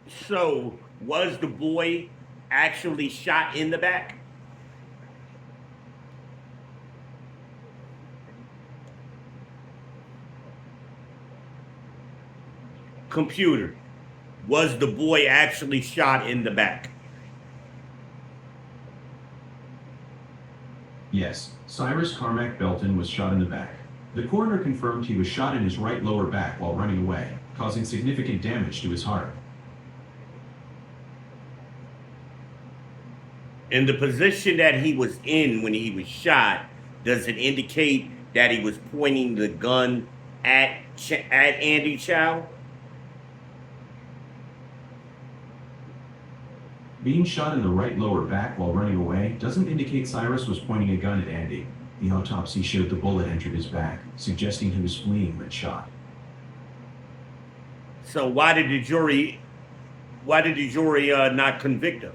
So, was the boy actually shot in the back? Computer, was the boy actually shot in the back? Yes, Cyrus Carmack Belton was shot in the back. The coroner confirmed he was shot in his right lower back while running away, causing significant damage to his heart. In the position that he was in when he was shot, does it indicate that he was pointing the gun at Andy Chow? Being shot in the right lower back while running away doesn't indicate Cyrus was pointing a gun at Andy. The autopsy showed the bullet entered his back, suggesting he was fleeing when shot. So why did the jury not convict him?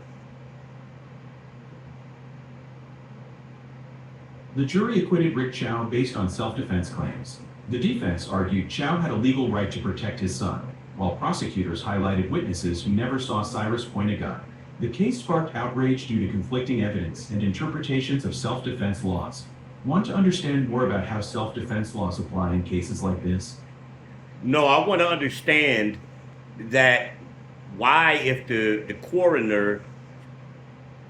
The jury acquitted Rick Chow based on self-defense claims. The defense argued Chow had a legal right to protect his son, while prosecutors highlighted witnesses who never saw Cyrus point a gun. The case sparked outrage due to conflicting evidence and interpretations of self-defense laws. Want to understand more about how self-defense laws apply in cases like this? No, I want to understand that why, if the coroner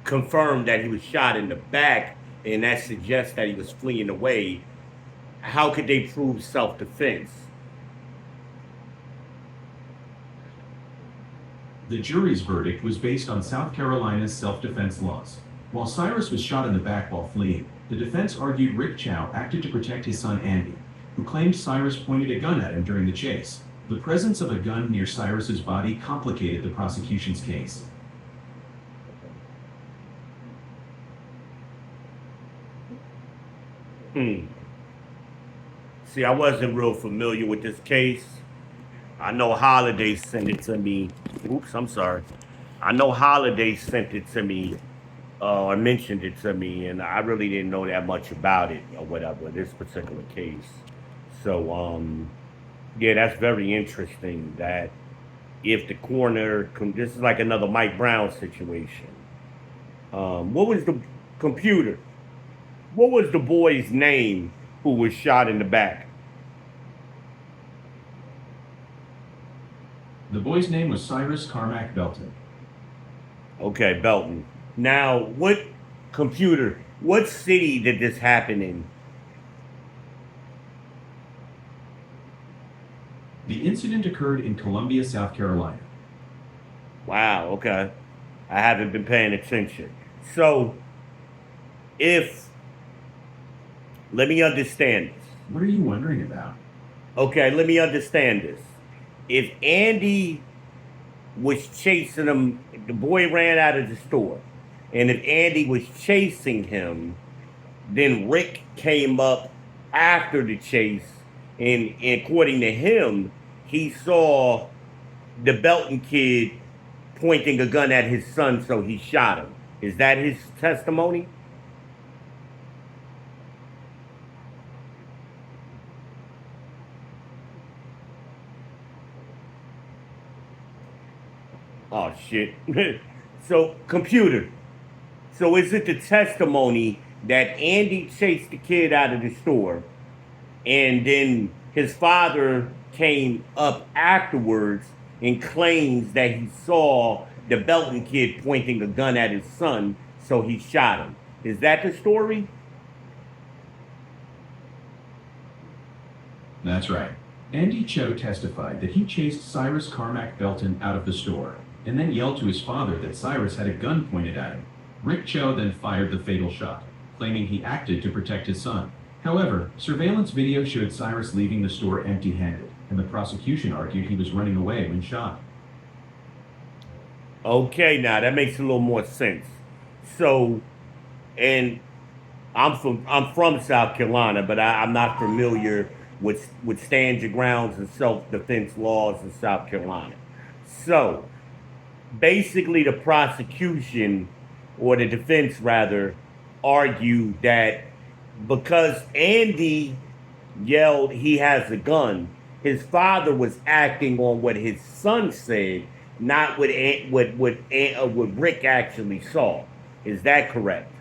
confirmed that he was shot in the back and that suggests that he was fleeing away, how could they prove self-defense? The jury's verdict was based on South Carolina's self-defense laws. While Cyrus was shot in the back while fleeing, the defense argued Rick Chow acted to protect his son Andy, who claimed Cyrus pointed a gun at him during the chase. The presence of a gun near Cyrus's body complicated the prosecution's case. Hmm. See, I wasn't real familiar with this case. I know Holiday sent it to me. Oops, I'm sorry. I know Holiday sent it to me or mentioned it to me, and I really didn't know that much about it or whatever, this particular case. So, yeah, that's very interesting that if the this is like another Mike Brown situation. What was the computer? What was the boy's name who was shot in the back? The boy's name was Cyrus Carmack Belton. Okay, Belton. Now, what city did this happen in? The incident occurred in Columbia, South Carolina. Wow, okay. I haven't been paying attention. So, if, let me understand this. What are you wondering about? Okay, let me understand this. If Andy was chasing him, the boy ran out of the store. And if Andy was chasing him, then Rick came up after the chase. And according to him, he saw the Belton kid pointing a gun at his son, so he shot him. Is that his testimony? Oh, shit. So, computer. So, is it the testimony that Andy chased the kid out of the store and then his father came up afterwards and claims that he saw the Belton kid pointing a gun at his son, so he shot him? Is that the story? That's right. Andy Cho testified that he chased Cyrus Carmack Belton out of the store and then yelled to his father that Cyrus had a gun pointed at him. Rick Cho then fired the fatal shot, claiming he acted to protect his son. However, surveillance video showed Cyrus leaving the store empty-handed, and the prosecution argued he was running away when shot. Okay, now that makes a little more sense. So, and I'm from South Carolina, but I'm not familiar with stand your grounds and self defense laws in South Carolina. So basically, the prosecution or the defense rather argued that because Andy yelled he has a gun, his father was acting on what his son said, not what Rick actually saw. Is that correct?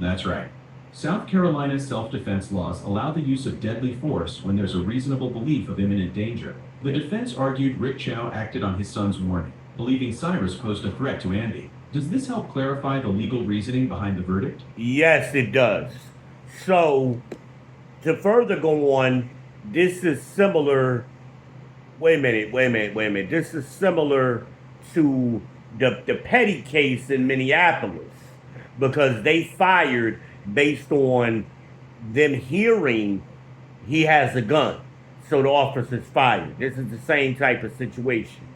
That's right. South Carolina's self-defense laws allow the use of deadly force when there's a reasonable belief of imminent danger. The defense argued Rick Chow acted on his son's warning, believing Cyrus posed a threat to Andy. Does this help clarify the legal reasoning behind the verdict? Yes, it does. So to further go on, this is similar. Wait a minute. This is similar to the petty case in Minneapolis because they fired based on them hearing he has a gun. So the officer's fired. This is the same type of situation.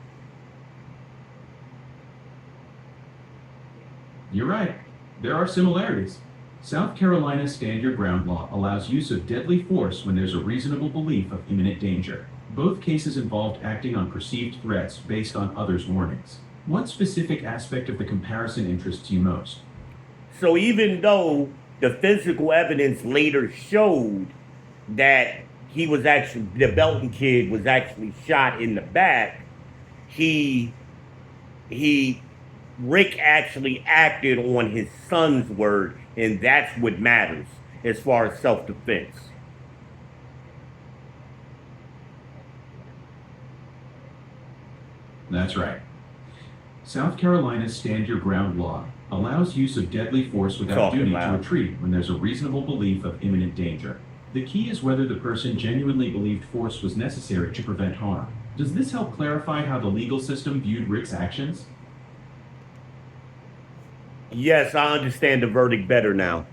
You're right. There are similarities. South Carolina's stand your ground law allows use of deadly force when there's a reasonable belief of imminent danger. Both cases involved acting on perceived threats based on others' warnings. What specific aspect of the comparison interests you most? So even though the physical evidence later showed that the Belton kid was actually shot in the back, he he Rick actually acted on his son's word, and that's what matters as far as self-defense. That's right. South Carolina's stand your ground law allows use of deadly force without Talking duty to loud. retreat when there's a reasonable belief of imminent danger. The key is whether the person genuinely believed force was necessary to prevent harm. Does this help clarify how the legal system viewed Rick's actions? Yes, I understand the verdict better now.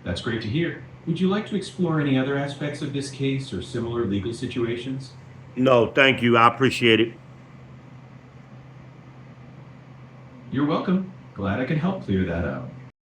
That's great to hear. Would you like to explore any other aspects of this case or similar legal situations? No, thank you. I appreciate it. You're welcome. Glad I could help clear that up.